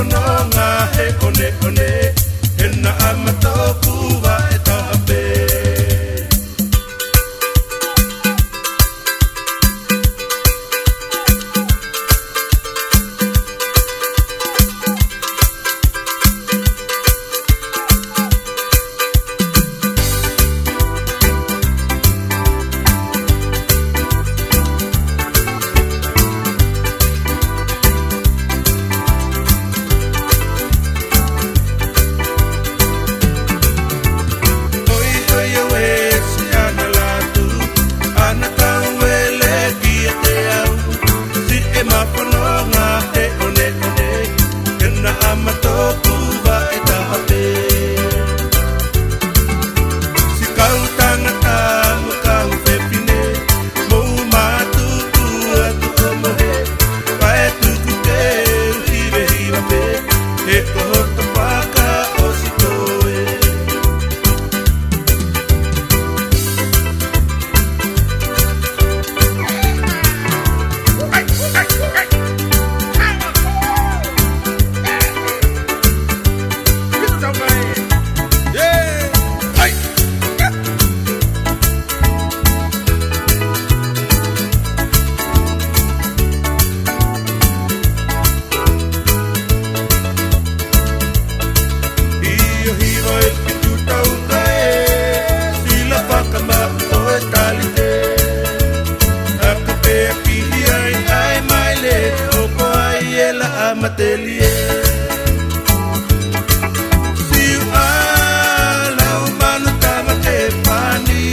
mapononga he one one he na amatoku wa e tahape. Atelier si ala umano tama te pani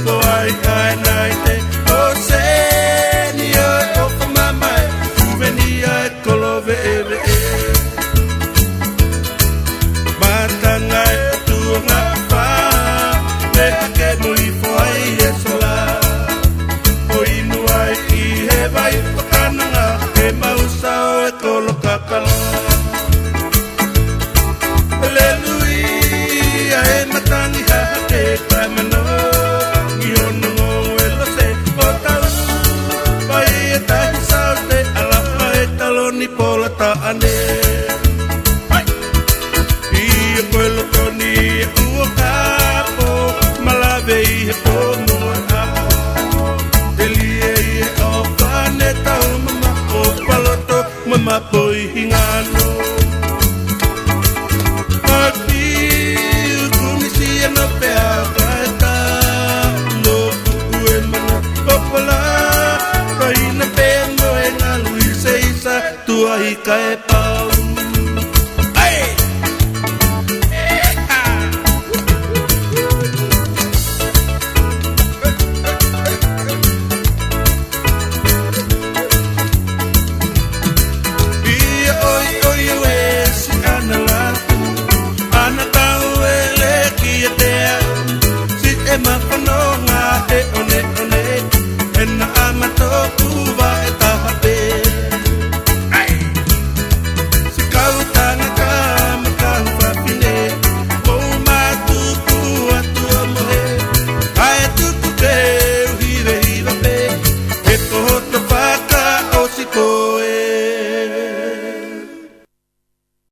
ko ai kai nai te o se ni o mama souvenir kolove eve matanga tu na pa le ke mui foi esola o inu ai ki he vai pakana e mausa e koloka kala Aleluia e matangi ha te kamano i ono e lo se o tau vai e tahi sao te alaha e taloni pola ta ane i e koe lotoni e ua kapo malave i he pono e apo te lie i e o pane tau mama o paloto mama poi hingano Ati kumisi e no pea kaeta no kukue mana popola Kaina pendo e nga luise isa tua hika e pa